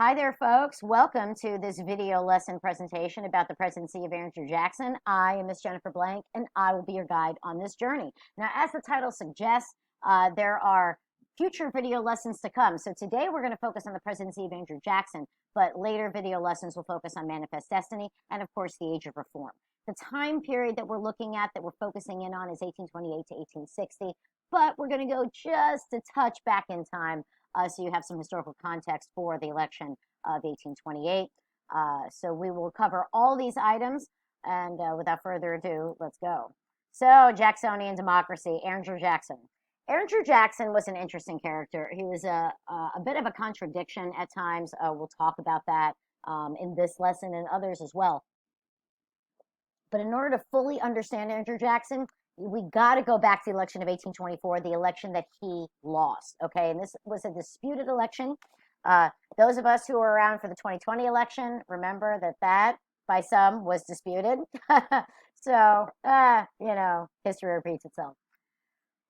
Hi there, folks. Welcome to this video lesson presentation about the presidency of Andrew Jackson. I am Miss Jennifer Blank, and I will be your guide on this journey. Now, as the title suggests, there are future video lessons to come. So today we're going to focus on the presidency of Andrew Jackson, but later video lessons will focus on Manifest Destiny and, of course, the Age of Reform. The time period that we're looking at, that we're focusing in on, is 1828 to 1860, but we're going to go just a touch back in time so you have some historical context for the election of 1828. So we will cover all these items, and without further ado, let's go. So, Jacksonian democracy, Andrew Jackson. Andrew Jackson was an interesting character. He was a bit of a contradiction at times. We'll talk about that in this lesson and others as well. But in order to fully understand Andrew Jackson, we got to go back to the election of 1824, the election that he lost. Okay, and this was a disputed election. Those of us who were around for the 2020 election remember that by some was disputed. So, history repeats itself.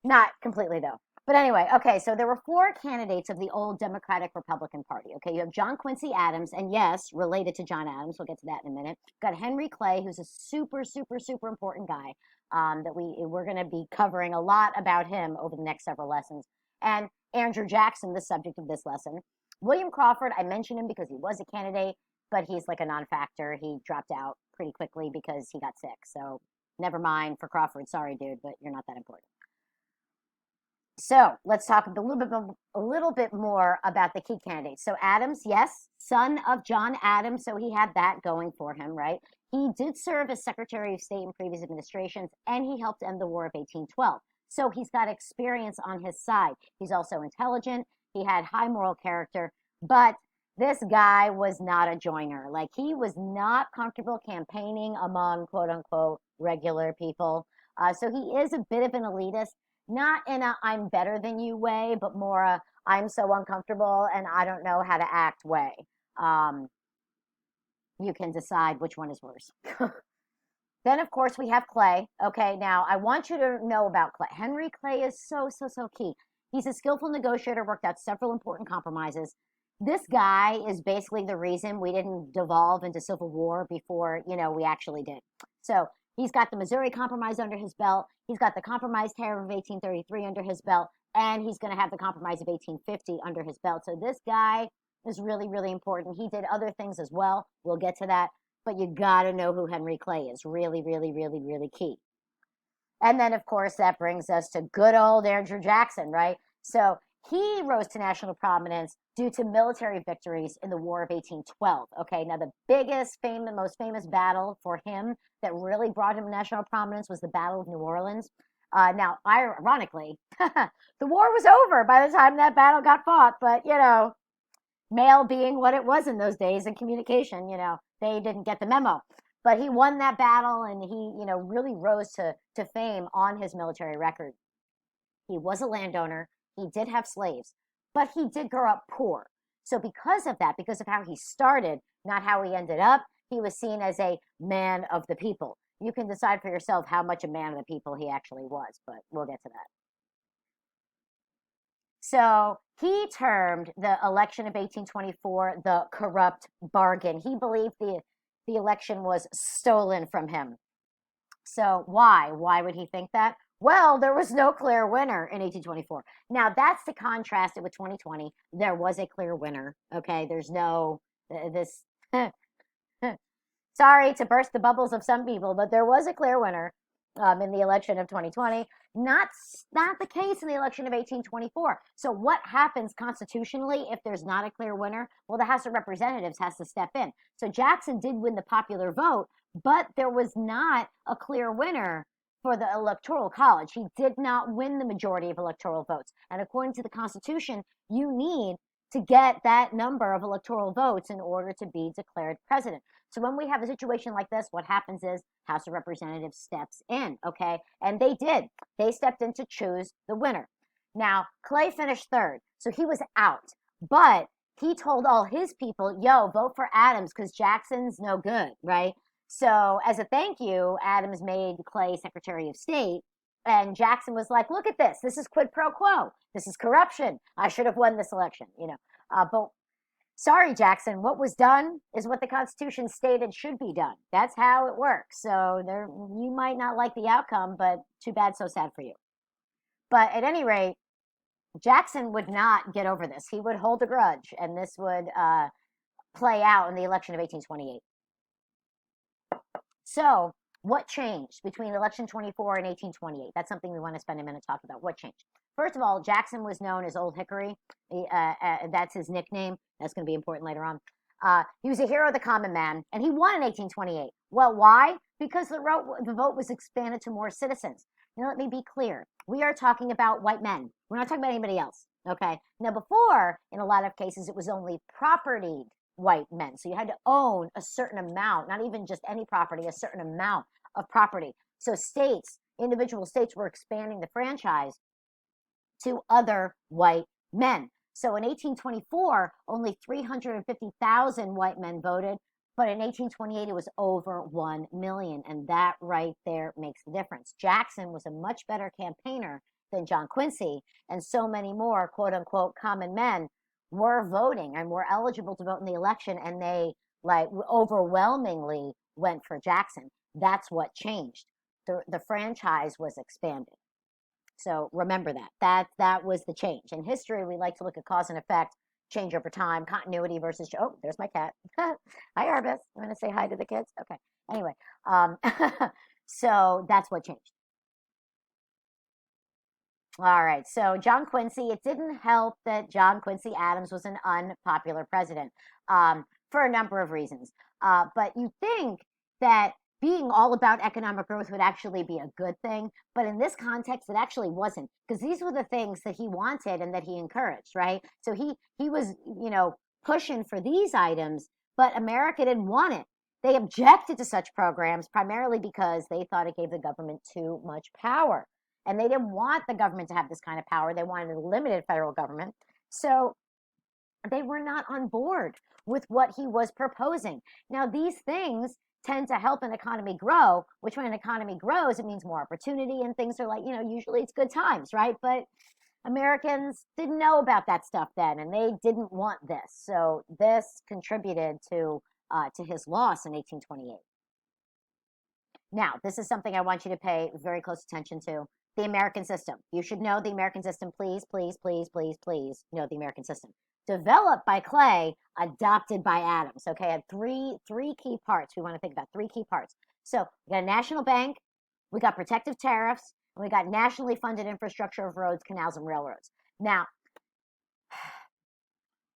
Not completely, though. But anyway, okay, so there were four candidates of the old Democratic Republican Party. Okay, you have John Quincy Adams, and yes, related to John Adams. We'll get to that in a minute. Got Henry Clay, who's a super, super, super important guy that we're going to be covering a lot about him over the next several lessons. And Andrew Jackson, the subject of this lesson. William Crawford, I mentioned him because he was a candidate, but he's like a non-factor. He dropped out pretty quickly because he got sick. So never mind for Crawford. Sorry, dude, but you're not that important. So let's talk a little bit more about the key candidates. So Adams, yes, son of John Adams, so he had that going for him, right? He did serve as Secretary of State in previous administrations, and he helped end the War of 1812. So he's got experience on his side. He's also intelligent. He had high moral character, but this guy was not a joiner. Like, he was not comfortable campaigning among quote unquote regular people. So he is a bit of an elitist, not in a I'm better than you way, but more a I'm so uncomfortable and I don't know how to act way. Um, you can decide which one is worse. Then, of course, we have Clay. Okay, now I want you to know about Clay. Henry Clay is so, so, so key. He's a skillful negotiator, worked out several important compromises. This guy is basically the reason we didn't devolve into civil war before, we actually did. So he's got the Missouri Compromise under his belt. He's got the Compromise Tariff of 1833 under his belt, and he's going to have the Compromise of 1850 under his belt. So this guy is really, really important. He did other things as well. We'll get to that. But you got to know who Henry Clay is. Really, really, really, really key. And then, of course, that brings us to good old Andrew Jackson, right? So he rose to national prominence due to military victories in the War of 1812. Okay, now the most famous battle for him that really brought him national prominence was the Battle of New Orleans. Now, ironically, the war was over by the time that battle got fought, but, mail being what it was in those days and communication, they didn't get the memo. But he won that battle, and he, really rose to fame on his military record. He was a landowner. He did have slaves, but he did grow up poor. So because of that, because of how he started, not how he ended up, he was seen as a man of the people. You can decide for yourself how much a man of the people he actually was, but we'll get to that. So he termed the election of 1824 the corrupt bargain. He believed the election was stolen from him. So why? Why would he think that? Well, there was no clear winner in 1824. Now, that's to contrast it with 2020. There was a clear winner. Okay, there's no this. Sorry to burst the bubbles of some people, but there was a clear winner in the election of 2020. Not the case in the election of 1824. So what happens constitutionally if there's not a clear winner? Well, the House of Representatives has to step in. So Jackson did win the popular vote, but there was not a clear winner for the Electoral College. He did not win the majority of electoral votes. And according to the Constitution, you need to get that number of electoral votes in order to be declared president. So when we have a situation like this, what happens is House of Representatives steps in, okay? And they did. They stepped in to choose the winner. Now, Clay finished third, so he was out. But he told all his people, yo, vote for Adams because Jackson's no good, right? So as a thank you, Adams made Clay Secretary of State. And Jackson was like, look at this. This is quid pro quo. This is corruption. I should have won this election, But Sorry, Jackson, what was done is what the Constitution stated should be done. That's how it works. So there, you might not like the outcome, but too bad, so sad for you. But at any rate, Jackson would not get over this. He would hold a grudge, and this would play out in the election of 1828. So, what changed between election 24 and 1828? That's something we want to spend a minute talking about. What changed? First of all, Jackson was known as Old Hickory. That's his nickname. That's going to be important later on. He was a hero of the common man, and he won in 1828. Well, why? Because the vote was expanded to more citizens. Now, let me be clear. We are talking about white men. We're not talking about anybody else. Okay. Now, before, in a lot of cases, it was only propertied white men. So you had to own a certain amount, not even just any property, a certain amount of property. So individual states were expanding the franchise to other white men. So in 1824, only 350,000 white men voted, but in 1828, it was over 1 million. And that right there makes the difference. Jackson was a much better campaigner than John Quincy, and so many more quote unquote common men were voting and were eligible to vote in the election, and they like overwhelmingly went for Jackson. That's what changed. The franchise was expanded. So remember that was the change. In history, we like to look at cause and effect, change over time, continuity versus. Oh, there's my cat. Hi, Arbus. I'm going to say hi to the kids. Okay. Anyway, so that's what changed. All right. So John Quincy, it didn't help that John Quincy Adams was an unpopular president for a number of reasons. But you think that being all about economic growth would actually be a good thing. But in this context, it actually wasn't, because these were the things that he wanted and that he encouraged, right? So he was, pushing for these items, but America didn't want it. They objected to such programs primarily because they thought it gave the government too much power. And they didn't want the government to have this kind of power. They wanted a limited federal government. So they were not on board with what he was proposing. Now, these things tend to help an economy grow, which when an economy grows, it means more opportunity and things are like, usually it's good times, right? But Americans didn't know about that stuff then, and they didn't want this. So this contributed to his loss in 1828. Now, this is something I want you to pay very close attention to. The American system. You should know the American system. Please, please, please, please, please know the American system. Developed by Clay, adopted by Adams. Okay, had three key parts. We want to think about three key parts. So we got a national bank, we got protective tariffs, and we got nationally funded infrastructure of roads, canals, and railroads. Now,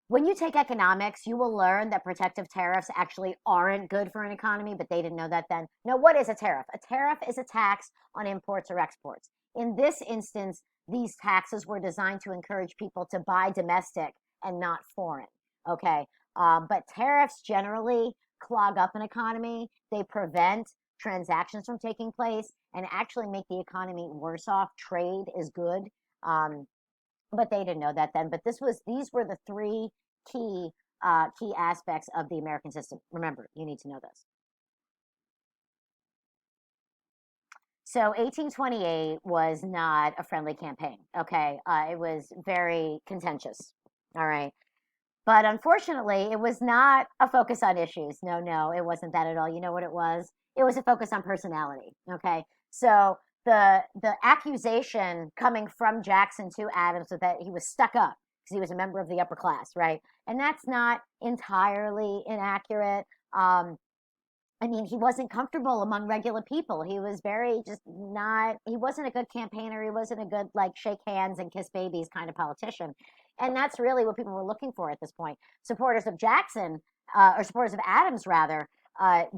when you take economics, you will learn that protective tariffs actually aren't good for an economy, but they didn't know that then. Now, what is a tariff? A tariff is a tax on imports or exports. In this instance, these taxes were designed to encourage people to buy domestic and not foreign. Okay. But tariffs generally clog up an economy. They prevent transactions from taking place and actually make the economy worse off. Trade is good. But they didn't know that then. But these were the three key aspects of the American system. Remember, you need to know this. So 1828 was not a friendly campaign. Okay, it was very contentious. All right. But unfortunately, it was not a focus on issues. No, it wasn't that at all. You know what it was? It was a focus on personality. Okay. So the accusation coming from Jackson to Adams was that he was stuck up because he was a member of the upper class, right? And that's not entirely inaccurate. I mean, he wasn't comfortable among regular people. He was very just not, he wasn't a good campaigner. He wasn't a good, like, shake hands and kiss babies kind of politician. And that's really what people were looking for at this point. Supporters of Jackson, or supporters of Adams, rather,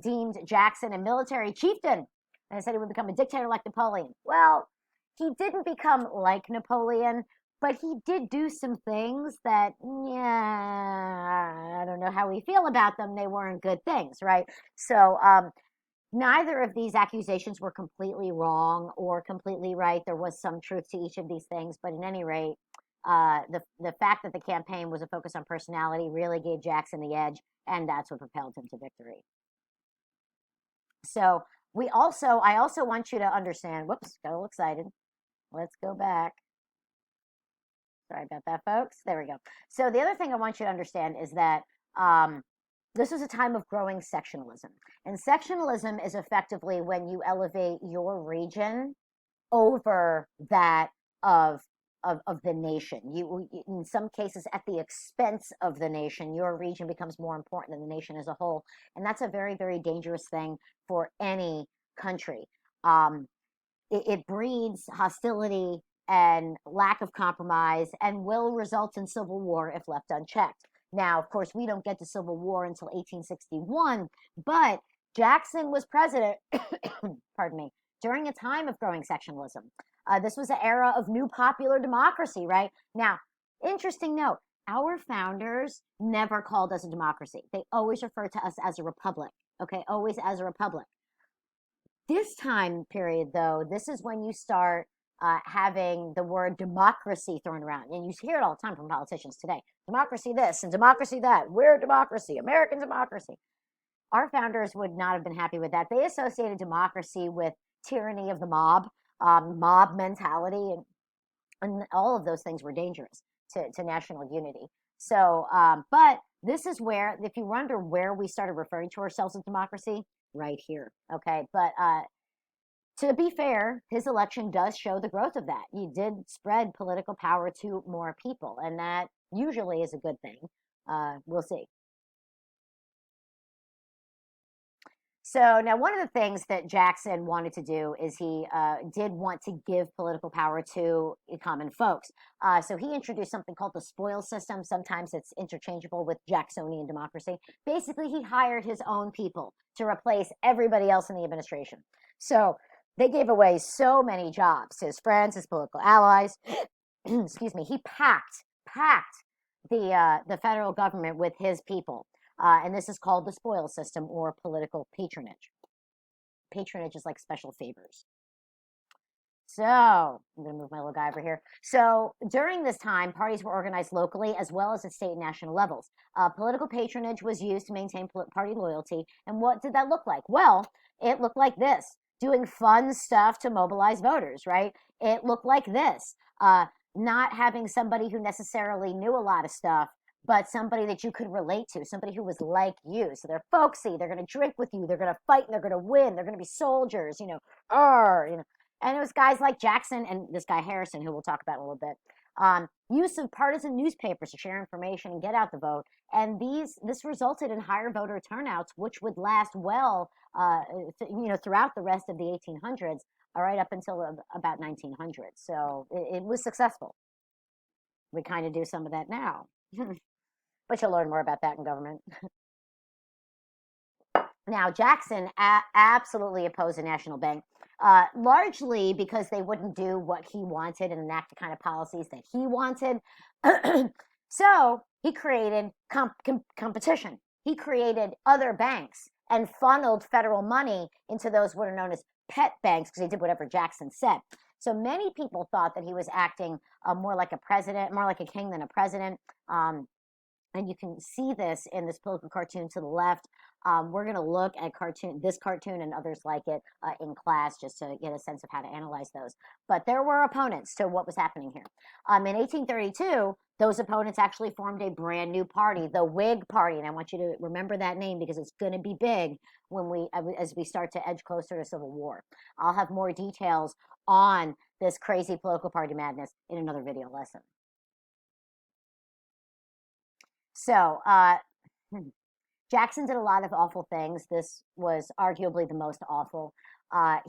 deemed Jackson a military chieftain. And said he would become a dictator like Napoleon. Well, he didn't become like Napoleon, but he did do some things that, yeah, I don't know how we feel about them. They weren't good things, right? So neither of these accusations were completely wrong or completely right. There was some truth to each of these things, but in any rate, the fact that the campaign was a focus on personality really gave Jackson the edge, and that's what propelled him to victory. So I also want you to understand. Whoops, got a little excited. Let's go back. Sorry about that, folks. There we go. So the other thing I want you to understand is that This was a time of growing sectionalism. And sectionalism is effectively when you elevate your region over that of of the nation. You, in some cases, at the expense of the nation, your region becomes more important than the nation as a whole, and that's a very, very dangerous thing for any country. Um, it breeds hostility and lack of compromise, and will result in civil war if left unchecked. Now, of course, we don't get to civil war until 1861, but Jackson was president, pardon me, during a time of growing sectionalism. This was an era of new popular democracy, right? Now, interesting note, our founders never called us a democracy. They always referred to us as a republic, okay? Always as a republic. This time period, though, this is when you start having the word democracy thrown around. And you hear it all the time from politicians today. Democracy this and democracy that. We're a democracy, American democracy. Our founders would not have been happy with that. They associated democracy with tyranny of the mob, mob mentality, and all of those things were dangerous to national unity. So, but this is where, if you wonder where we started referring to ourselves as democracy, right here. Okay. But to be fair, his election does show the growth of that. He did spread political power to more people, and that usually is a good thing. We'll see. So now, one of the things that Jackson wanted to do is he did want to give political power to common folks. So he introduced something called the spoil system. Sometimes it's interchangeable with Jacksonian democracy. Basically, he hired his own people to replace everybody else in the administration. So they gave away so many jobs to his friends, his political allies. Excuse me. He packed the federal government with his people. And this is called the spoil system or political patronage. Patronage is like special favors. So I'm going to move my little guy over here. So during this time, parties were organized locally as well as at state and national levels. Political patronage was used to maintain party loyalty. And what did that look like? Well, it looked like this, doing fun stuff to mobilize voters, right? It looked like this, not having somebody who necessarily knew a lot of stuff, but somebody that you could relate to, somebody who was like you. So they're folksy, they're going to drink with you, they're going to fight, and they're going to win, they're going to be soldiers, you know. And it was guys like Jackson and this guy Harrison, who we'll talk about in a little bit. Use of partisan newspapers to share information and get out the vote. And this resulted in higher voter turnouts, which would last well, throughout the rest of the 1800s, right up until about 1900. So it was successful. We kind of do some of that now. But you'll learn more about that in government. Now, Jackson absolutely opposed the national bank, largely because they wouldn't do what he wanted and enact the kind of policies that he wanted. So he created competition. He created other banks and funneled federal money into those what are known as pet banks because he did whatever Jackson said. So many people thought that he was acting more like a president, more like a king than a president. And you can see this in this political cartoon to the left. We're going to look at this cartoon and others like it in class just to get a sense of how to analyze those. But there were opponents to what was happening here. In 1832, those opponents actually formed a brand new party, the Whig Party. And I want you to remember that name because it's going to be big as we start to edge closer to Civil War. I'll have more details on this crazy political party madness in another video lesson. So, Jackson did a lot of awful things. This was arguably the most awful.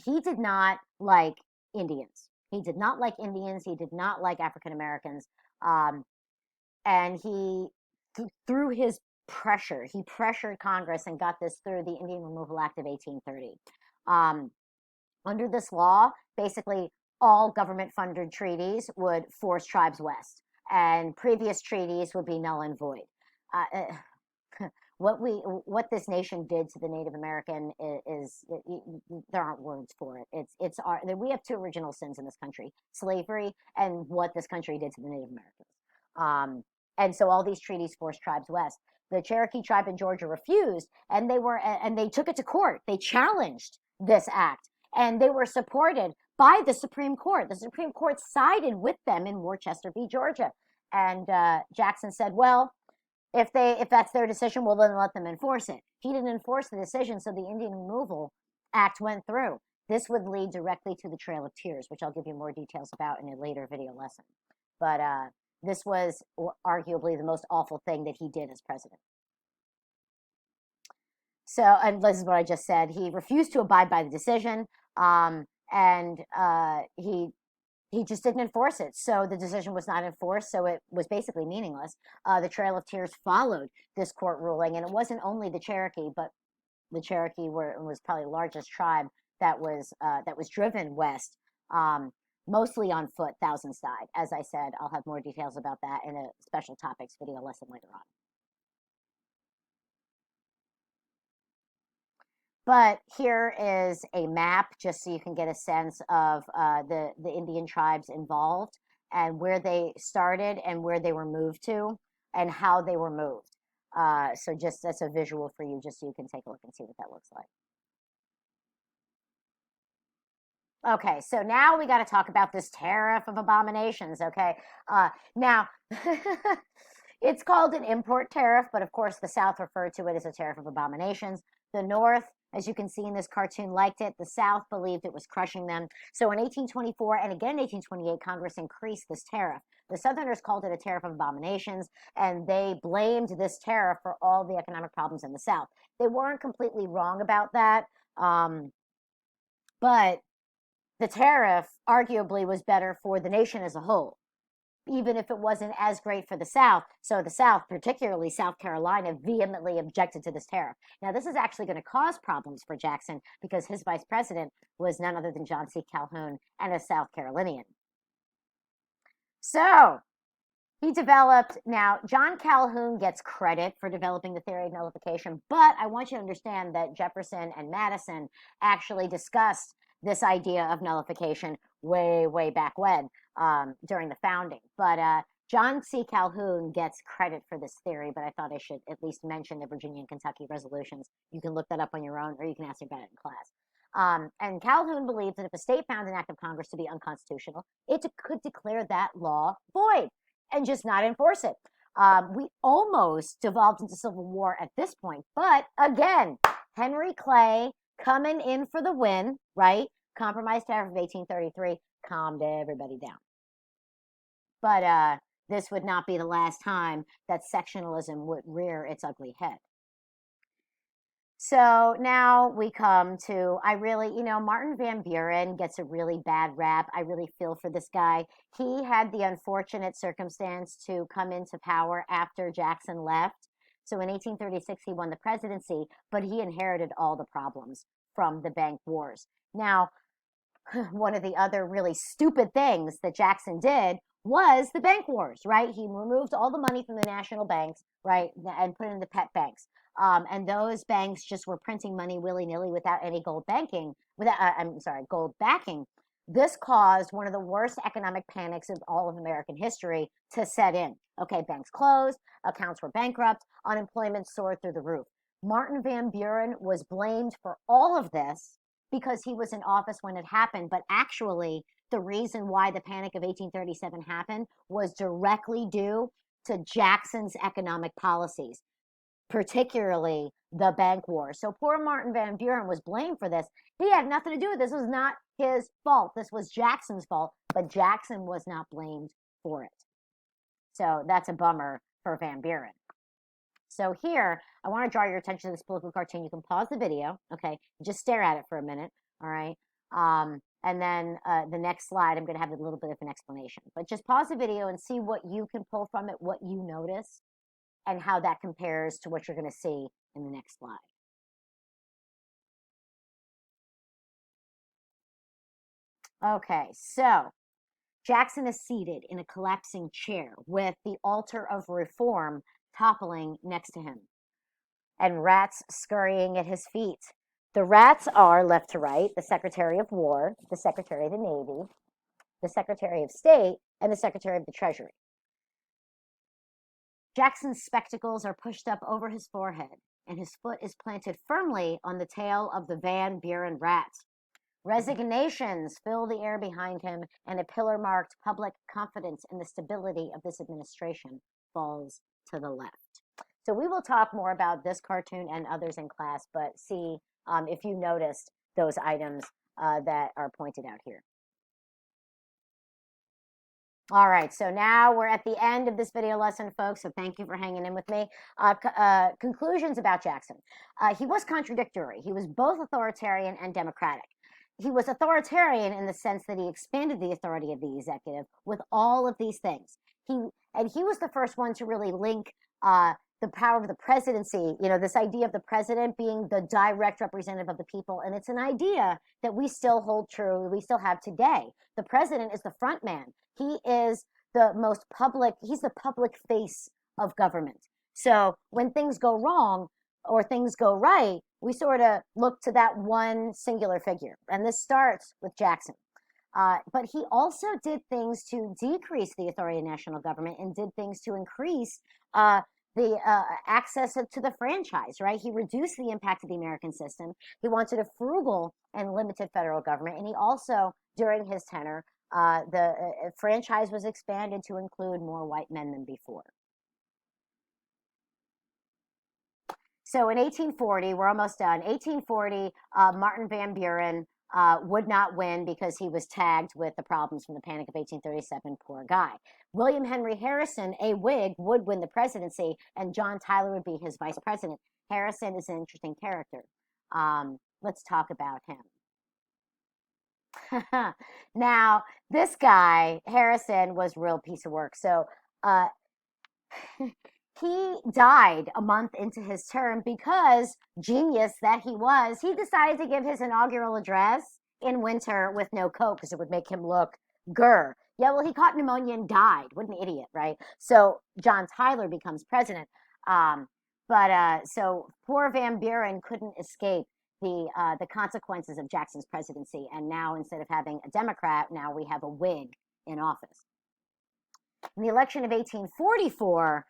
He did not like Indians. He did not like Indians. He did not like African Americans. And through his pressure, he pressured Congress and got this through the Indian Removal Act of 1830. Under this law, basically all government-funded treaties would force tribes west, and previous treaties would be null and void. What this nation did to the Native American is there aren't words for it. We have two original sins in this country: slavery and what this country did to the Native Americans. And so all these treaties forced tribes west. The Cherokee tribe in Georgia refused, and they took it to court. They challenged this act, and they were supported by the Supreme Court. The Supreme Court sided with them in Worcester v. Georgia, and Jackson said, "Well, if that's their decision, well, then let them enforce it. He didn't enforce the decision, so the Indian Removal Act went through. This would lead directly to the Trail of Tears, which I'll give you more details about in a later video lesson. But this was arguably the most awful thing that he did as president. So, and this is what I just said. He refused to abide by the decision, and he just didn't enforce it. So the decision was not enforced, so it was basically meaningless. The Trail of Tears followed this court ruling, and it wasn't only the Cherokee, but the Cherokee was probably the largest tribe that was driven west, mostly on foot. Thousands died. As I said, I'll have more details about that in a special topics video lesson later on. But here is a map just so you can get a sense of the Indian tribes involved and where they started and where they were moved to and how they were moved. So just that's a visual for you, just so you can take a look and see what that looks like. Okay, so now we got to talk about this tariff of abominations, okay? Now, it's called an import tariff, but of course the South referred to it as a tariff of abominations. The North, as you can see in this cartoon, liked it. The South believed it was crushing them. So in 1824 and again in 1828, Congress increased this tariff. The Southerners called it a tariff of abominations, and they blamed this tariff for all the economic problems in the South. They weren't completely wrong about that, but the tariff arguably was better for the nation as a whole, even if it wasn't as great for the South. So the South, particularly South Carolina, vehemently objected to this tariff. Now, this is actually going to cause problems for Jackson because his vice president was none other than John C. Calhoun and a South Carolinian. So he developed, now John Calhoun gets credit for developing the theory of nullification, but I want you to understand that Jefferson and Madison actually discussed this idea of nullification way, way back when, during the founding. But John C. Calhoun gets credit for this theory, but I thought I should at least mention the Virginia and Kentucky resolutions. You can look that up on your own, or you can ask about it in class. And Calhoun believed that if a state found an act of Congress to be unconstitutional, it could declare that law void and just not enforce it. We almost devolved into civil war at this point, but again, Henry Clay coming in for the win, right? Compromise tariff of 1833 calmed everybody down. But this would not be the last time that sectionalism would rear its ugly head. So now we come to, Martin Van Buren gets a really bad rap. I really feel for this guy. He had the unfortunate circumstance to come into power after Jackson left. So in 1836, he won the presidency, but he inherited all the problems from the bank wars. Now, one of the other really stupid things that Jackson did was the bank wars, right? He removed all the money from the national banks, right, and put it into pet banks. And those banks just were printing money willy-nilly without any gold backing. This caused one of the worst economic panics of all of American history to set in. Okay, banks closed, accounts were bankrupt, unemployment soared through the roof. Martin Van Buren was blamed for all of this because he was in office when it happened, but actually the reason why the Panic of 1837 happened was directly due to Jackson's economic policies, particularly the bank war. So poor Martin Van Buren was blamed for this. He had nothing to do with this. This was not his fault. This was Jackson's fault, but Jackson was not blamed for it. So that's a bummer for Van Buren. So here, I want to draw your attention to this political cartoon. You can pause the video, okay? Just stare at it for a minute, all right? And then the next slide, I'm going to have a little bit of an explanation. But just pause the video and see what you can pull from it, what you notice, and how that compares to what you're going to see in the next slide. Okay, so Jackson is seated in a collapsing chair with the altar of reform toppling next to him, and rats scurrying at his feet. The rats are, left to right, the Secretary of War, the Secretary of the Navy, the Secretary of State, and the Secretary of the Treasury. Jackson's spectacles are pushed up over his forehead, and his foot is planted firmly on the tail of the Van Buren rat. Resignations fill the air behind him, and a pillar-marked public confidence in the stability of this administration falls to the left. So we will talk more about this cartoon and others in class, but see if you noticed those items that are pointed out here. All right, so now we're at the end of this video lesson, folks, so thank you for hanging in with me. Conclusions about Jackson. He was contradictory. He was both authoritarian and democratic. He was authoritarian in the sense that he expanded the authority of the executive with all of these things. He was the first one to really link the power of the presidency, this idea of the president being the direct representative of the people. And it's an idea that we still hold true, we still have today. The president is the front man. He is the most public, he's the public face of government. So when things go wrong or things go right, we sort of look to that one singular figure. And this starts with Jackson. But he also did things to decrease the authority of national government and did things to increase the access to the franchise, right? He reduced the impact of the American system. He wanted a frugal and limited federal government. And he also, during his tenure, the franchise was expanded to include more white men than before. So in 1840, we're almost done. 1840, Martin Van Buren would not win because he was tagged with the problems from the Panic of 1837. Poor guy. William Henry Harrison, a Whig, would win the presidency, and John Tyler would be his vice president. Harrison is an interesting character. Let's talk about him. Now, this guy, Harrison, was a real piece of work. So he died a month into his term because, genius that he was, he decided to give his inaugural address in winter with no coat because it would make him look grr. Yeah, well, he caught pneumonia and died. What an idiot, right? So John Tyler becomes president. So poor Van Buren couldn't escape the consequences of Jackson's presidency. And now, instead of having a Democrat, now we have a Whig in office. In the election of 1844,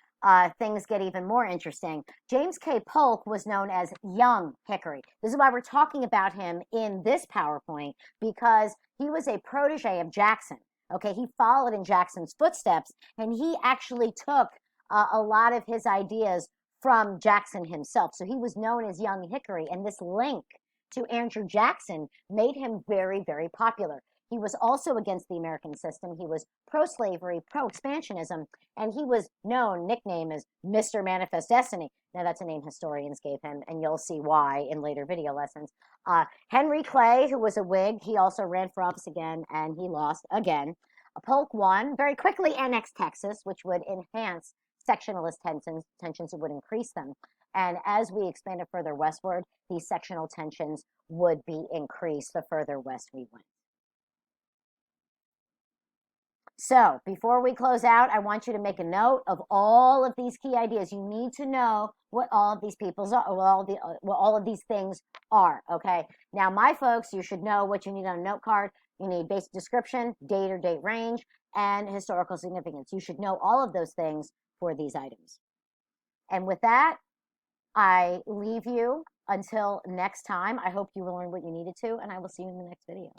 things get even more interesting. James K. Polk was known as Young Hickory. This is why we're talking about him in this PowerPoint, because he was a protege of Jackson. Okay, he followed in Jackson's footsteps, and he actually took a lot of his ideas from Jackson himself. So he was known as Young Hickory, and this link to Andrew Jackson made him very, very popular. He was also against the American system. He was pro-slavery, pro-expansionism, and he was known, nickname as Mr. Manifest Destiny. Now, that's a name historians gave him, and you'll see why in later video lessons. Henry Clay, who was a Whig, he also ran for office again, and he lost again. Polk won, very quickly annexed Texas, which would enhance sectionalist tensions, it would increase them. And as we expanded further westward, these sectional tensions would be increased the further west we went. So before we close out, I want you to make a note of all of these key ideas. You need to know what all of these people's are, what all of these things are. Okay. Now, my folks, you should know what you need on a note card. You need basic description, date or date range, and historical significance. You should know all of those things for these items. And with that, I leave you until next time. I hope you learned what you needed to, and I will see you in the next video.